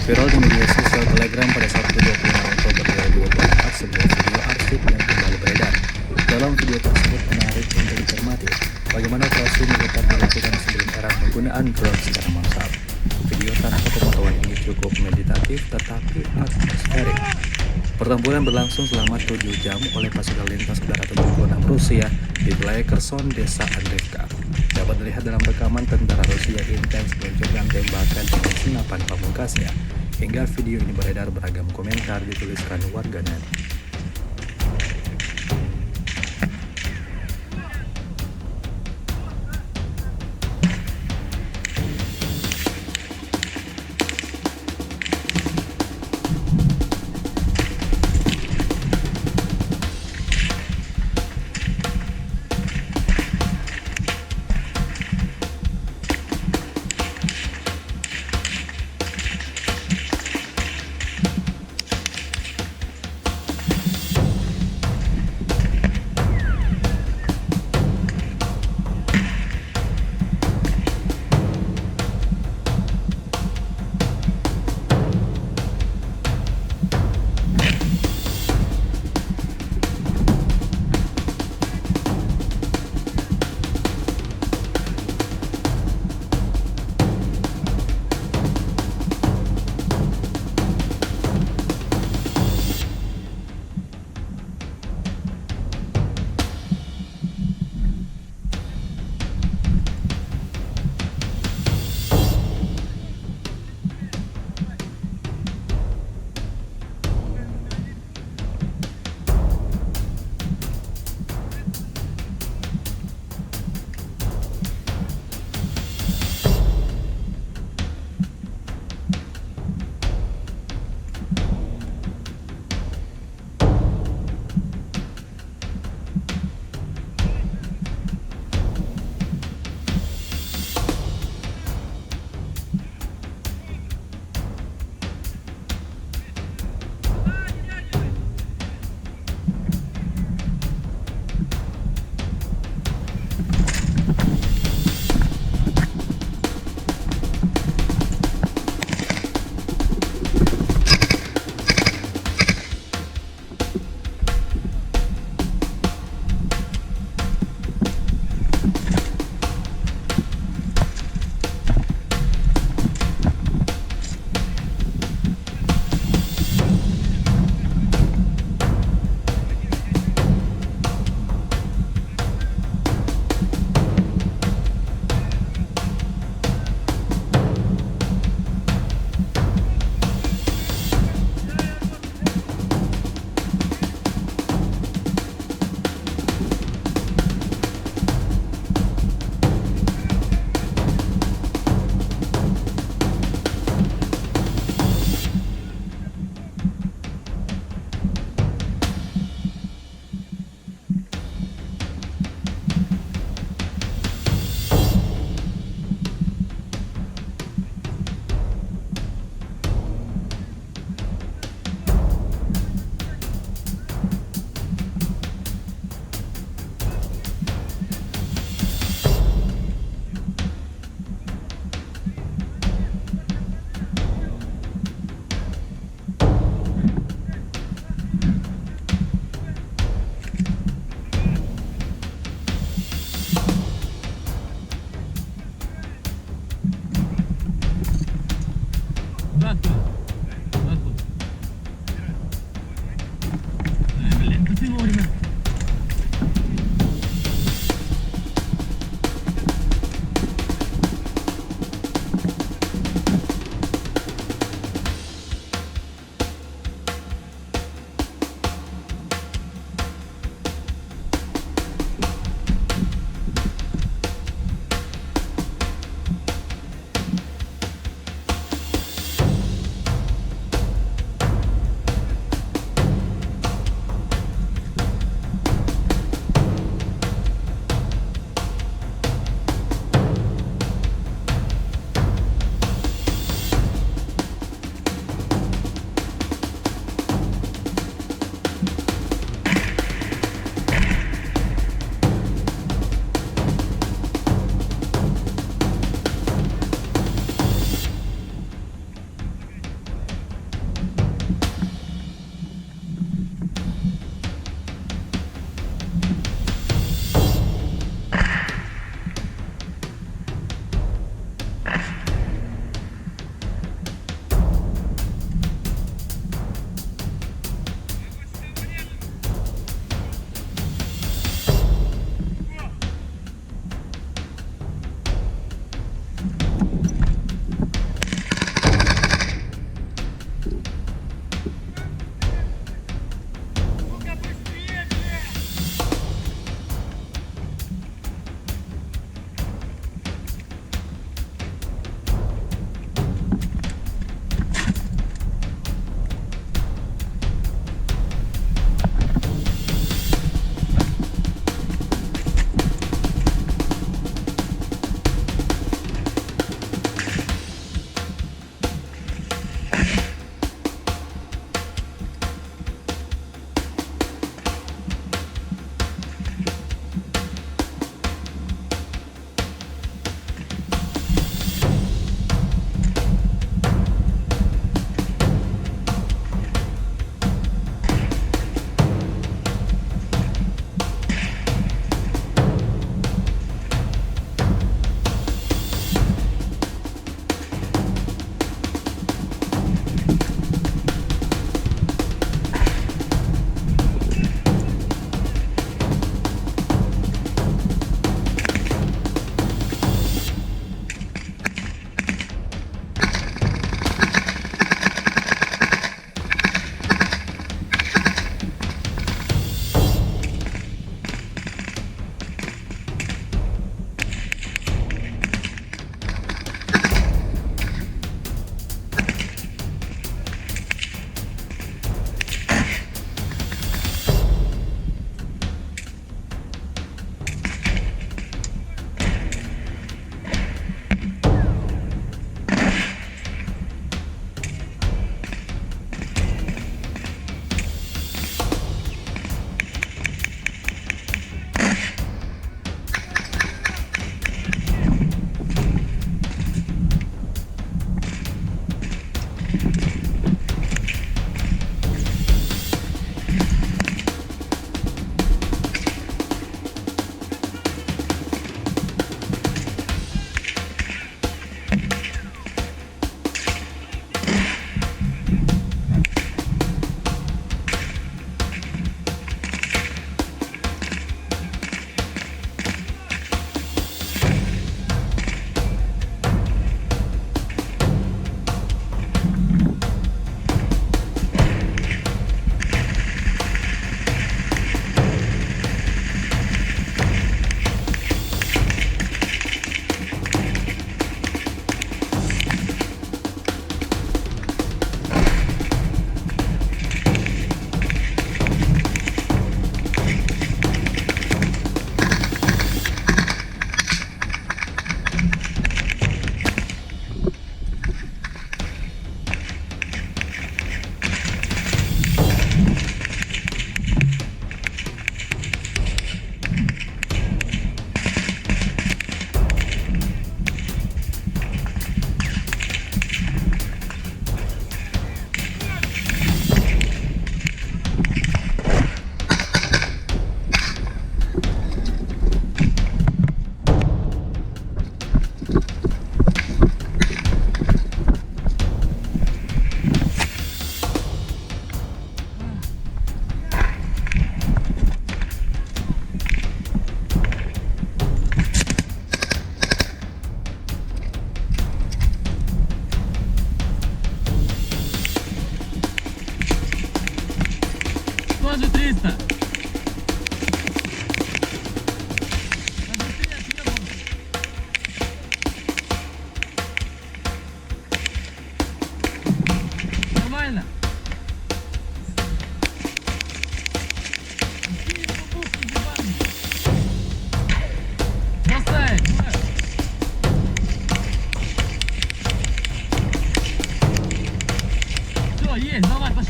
Viral di media sosial Telegram pada Sabtu 26 Oktober 2024, sebuah video arsip yang kembali beredar. Dalam video tersebut menarik untuk dicermati bagaimana operasi militer dilakukan sebelum era penggunaan drone secara massal. Video tanpa pemotongan ini cukup meditatif tetapi atmosferik. Pertempuran berlangsung selama 7 jam oleh pasukan lintas udara 76 Rusia di wilayah Kherson Desa Andreevka. Dapat dilihat dalam rekaman tentara Rusia intens meluncurkan tembakan dengan senapan pamungkasnya. Hingga video ini beredar, beragam komentar dituliskan warganet.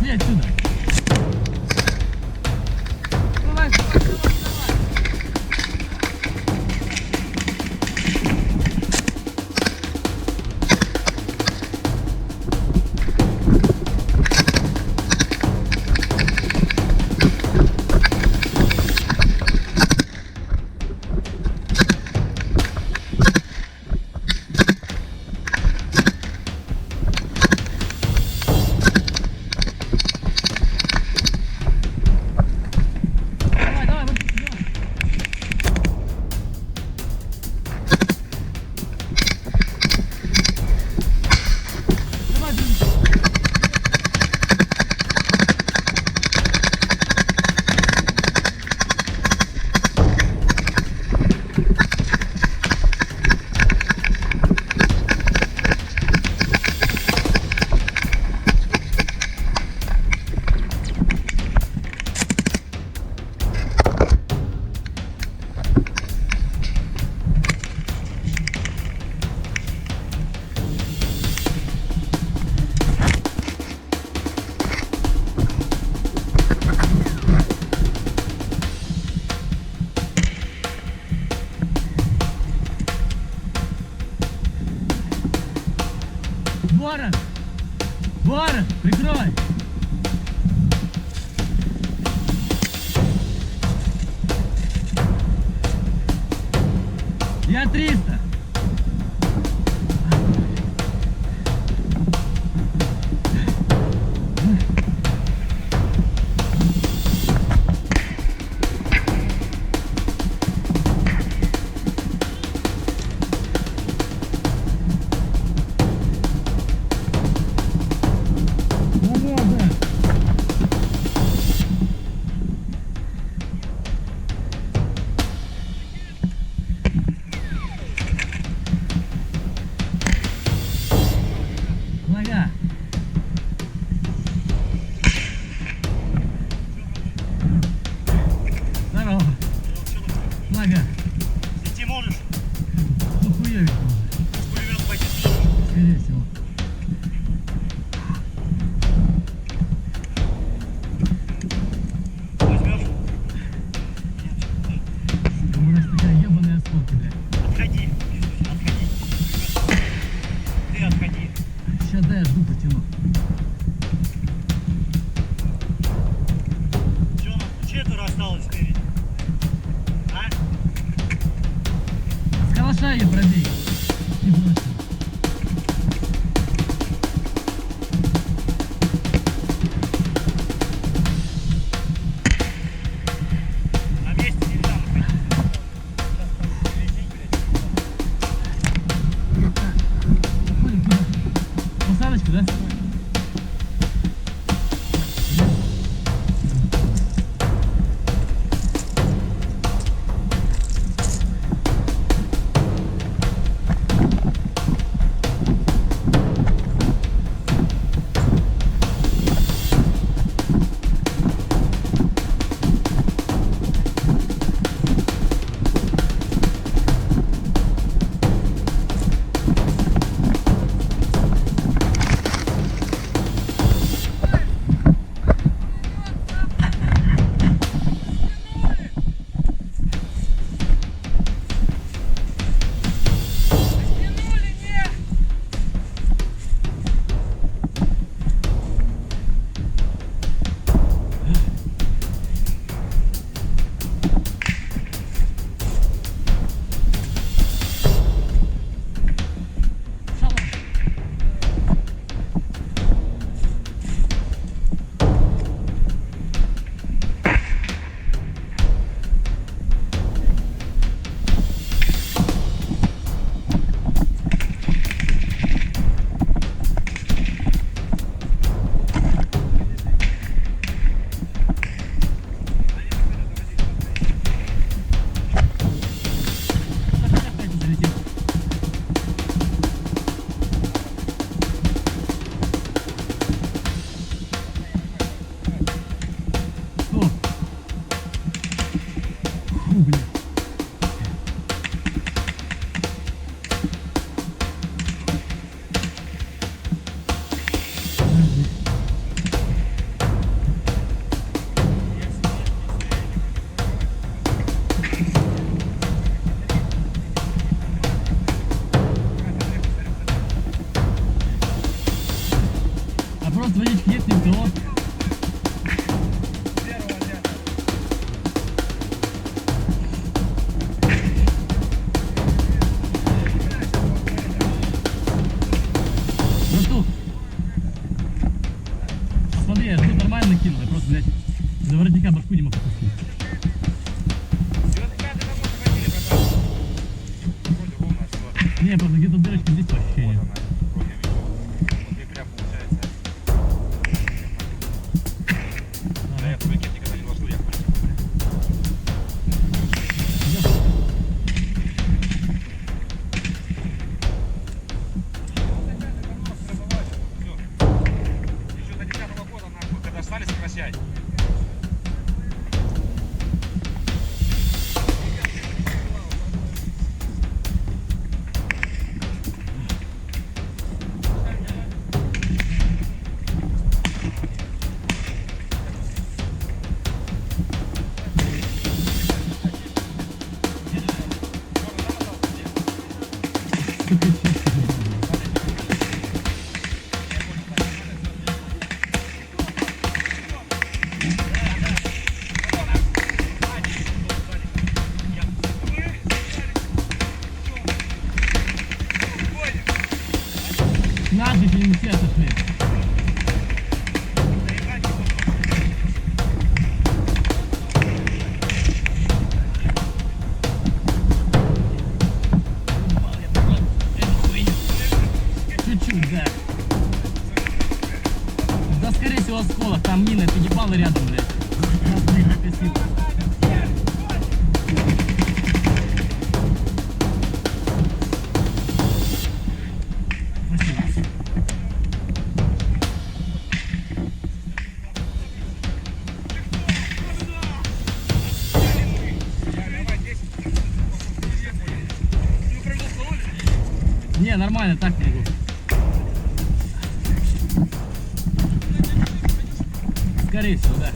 Пошли отсюда. Давай, давай, давай, давай. Ворон! Ворон! Прикрой! Я 300! Нога! Здорово! Нога! Идти можешь? Ну хуёвик. С пулемета пойти сможешь? Скорее всего. Возьмешь? У нас такая ебаная осколки, блядь. Отходи. Отходи. Ты отходи. Сейчас дай я жду потяну. Че нам? Четверо осталось спереди. А? С калаша ее пробей. И брось. На месте нельзя находиться. Сейчас там прилететь, блядь. Заходим туда. Посадочку, да? блядь, за воротника башку не мог опустить. Не, просто где-то дырочка здесь по ощущениям. Стали сокращать. Наши не все отошли. Чуть-чуть, да. Да, скорее всего, осколок. Там мина, ты ебало рядом, блядь. Спасибо. Не, нормально, так могу. Скорее всего, да.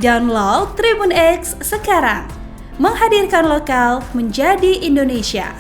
Download Tribun X sekarang. Menghadirkan lokal menjadi Indonesia.